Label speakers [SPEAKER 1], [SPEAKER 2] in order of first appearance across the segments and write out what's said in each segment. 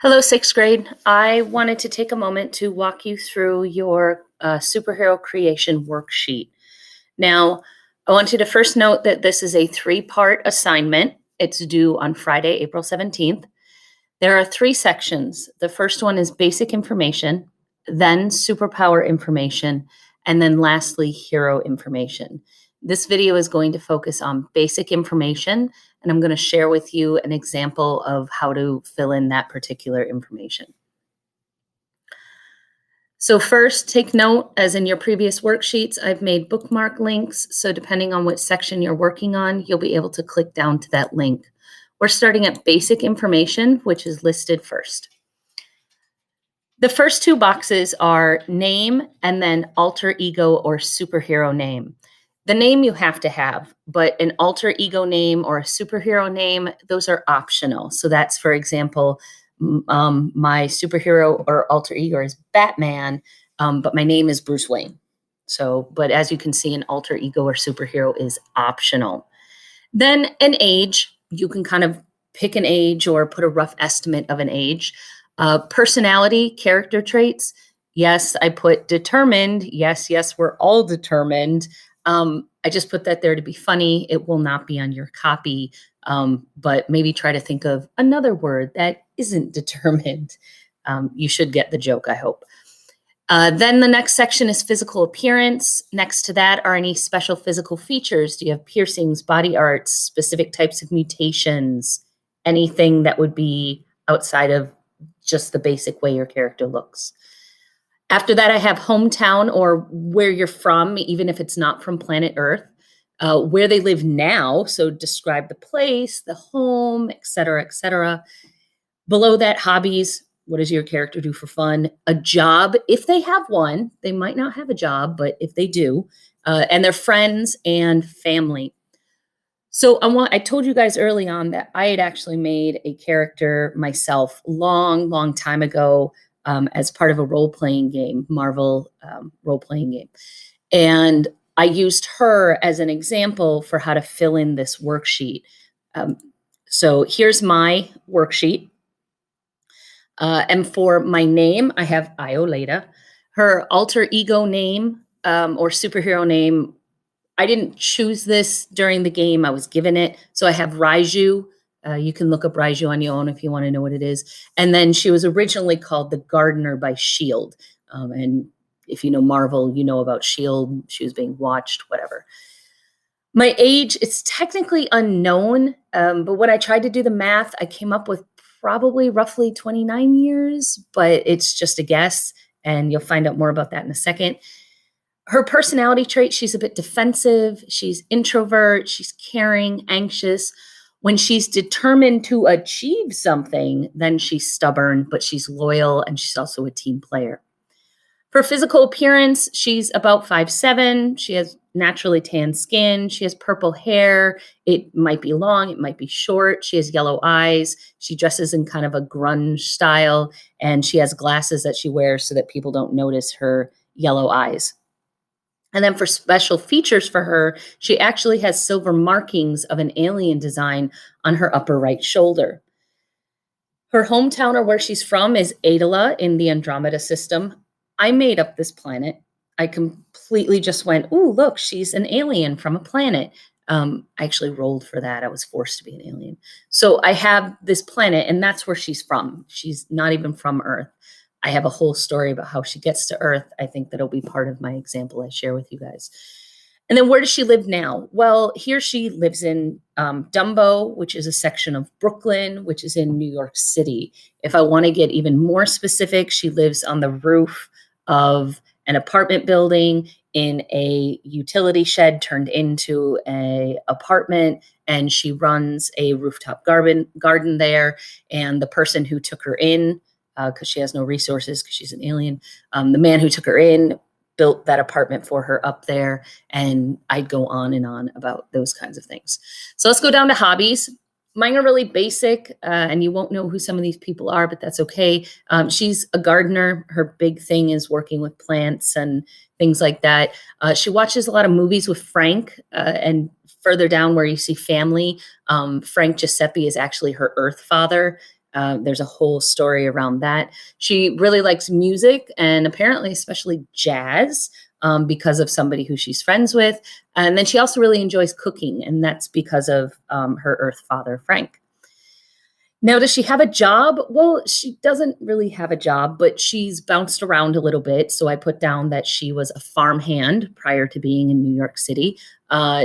[SPEAKER 1] Hello, sixth grade. I wanted to take a moment to walk you through your superhero creation worksheet. Now, I want you to first note that this is a three-part assignment. It's due on Friday, April 17th. There are three sections. The first one is basic information, then superpower information, and then lastly, hero information. This video is going to focus on basic information, and I'm going to share with you an example of how to fill in that particular information. So first, take note, as in your previous worksheets, I've made bookmark links, so depending on which section you're working on, you'll be able to click down to that link. We're starting at basic information, which is listed first. The first two boxes are name and then alter ego or superhero name. The name you have to have, but an alter ego name or a superhero name, those are optional. So that's, for example, my superhero or alter ego is Batman, but my name is Bruce Wayne. So, but as you can see, an alter ego or superhero is optional. Then an age, you can kind of pick an age or put a rough estimate of an age. Personality, character traits. Yes, I put determined. Yes, we're all determined. I just put that there to be funny. It will not be on your copy, but maybe try to think of another word that isn't determined. You should get the joke, I hope. Then the next section is physical appearance. Next to that are any special physical features. Do you have piercings, body arts, specific types of mutations, anything that would be outside of just the basic way your character looks? After that, I have hometown or where you're from, even if it's not from planet Earth, where they live now. So describe the place, the home, et cetera, et cetera. Below that, hobbies. What does your character do for fun? A job, if they have one. They might not have a job, but if they do, and their friends and family. So I told you guys early on that I had actually made a character myself long time ago as part of a role-playing game, Marvel role-playing game. And I used her as an example for how to fill in this worksheet. So here's my worksheet. And for my name, I have Iolata. Her alter ego name or superhero name, I didn't choose this during the game. I was given it. So I have Raiju. You can look up Raiju on your own if you want to know what it is. And then she was originally called the Gardener by S.H.I.E.L.D. And if you know Marvel, you know about S.H.I.E.L.D. She was being watched, whatever. My age, it's technically unknown. But when I tried to do the math, I came up with probably roughly 29 years, but it's just a guess. And you'll find out more about that in a second. Her personality trait, she's a bit defensive, she's introvert, she's caring, anxious. When she's determined to achieve something, then she's stubborn, but she's loyal and she's also a team player. For physical appearance, she's about 5'7". She has naturally tan skin. She has purple hair. It might be long, it might be short. She has yellow eyes. She dresses in kind of a grunge style, and she has glasses that she wears so that people don't notice her yellow eyes. And then for special features for her, she actually has silver markings of an alien design on her upper right shoulder. Her hometown or where she's from is Adela in the Andromeda system. I made up this planet. I completely just went, ooh, look, she's an alien from a planet. I actually rolled for that. I was forced to be an alien. So I have this planet, and that's where she's from. She's not even from Earth. I have a whole story about how she gets to Earth. I think that'll be part of my example I share with you guys. And then where does she live now? Well, here she lives in Dumbo, which is a section of Brooklyn, which is in New York City. If I want to get even more specific, she lives on the roof of an apartment building in a utility shed turned into an apartment, and she runs a rooftop garden there. And the person who took her in, because she has no resources because she's an alien. The man who took her in built that apartment for her up there, and I'd go on and on about those kinds of things. So let's go down to hobbies. Mine are really basic, and you won't know who some of these people are, but that's okay. She's a gardener. Her big thing is working with plants and things like that. She watches a lot of movies with Frank, and further down where you see family, Frank Giuseppe is actually her Earth father. There's a whole story around that. She really likes music and apparently, especially jazz, because of somebody who she's friends with. And then she also really enjoys cooking, and that's because of her Earth father, Frank. Now, does she have a job? Well, she doesn't really have a job, but she's bounced around a little bit. So I put down that she was a farmhand prior to being in New York City.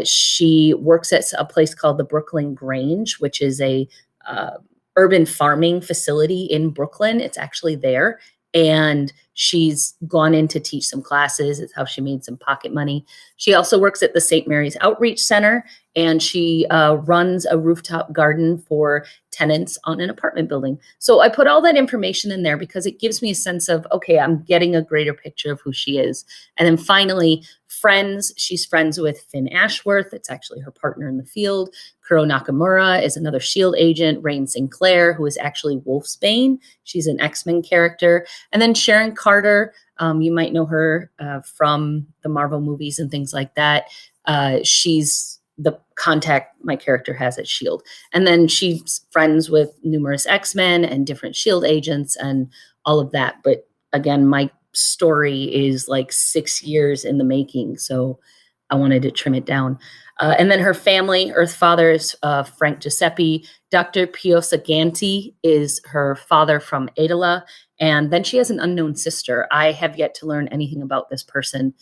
[SPEAKER 1] She works at a place called the Brooklyn Grange, which is a uh, urban farming facility in Brooklyn. It's actually there. And she's gone in to teach some classes. It's how she made some pocket money. She also works at the St. Mary's Outreach Center, and she runs a rooftop garden for tenants on an apartment building. So I put all that information in there because it gives me a sense of, okay, I'm getting a greater picture of who she is. And then finally, friends. She's friends with Finn Ashworth. It's actually her partner in the field. Kuro Nakamura is another SHIELD agent. Rain Sinclair, who is actually Wolfsbane. She's an X-Men character. And then Sharon Carter, you might know her from the Marvel movies and things like that. She's the contact my character has at SHIELD. And then she's friends with numerous X-Men and different SHIELD agents and all of that. But again, my story is like 6 years in the making. So I wanted to trim it down. And then her family, Earth Father is Frank Giuseppe. Dr. Piosa Ganti is her father from Adela. And then she has an unknown sister. I have yet to learn anything about this person,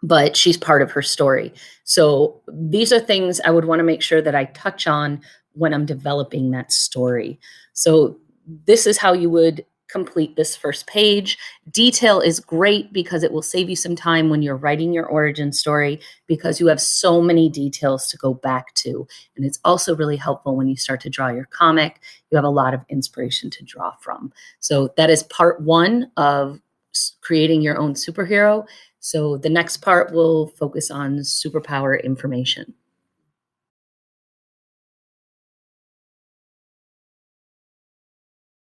[SPEAKER 1] but she's part of her story. So these are things I would want to make sure that I touch on when I'm developing that story. So this is how you would complete this first page. Detail is great because it will save you some time when you're writing your origin story because you have so many details to go back to. And it's also really helpful when you start to draw your comic. You have a lot of inspiration to draw from. So that is part one of creating your own superhero. So the next part will focus on superpower information.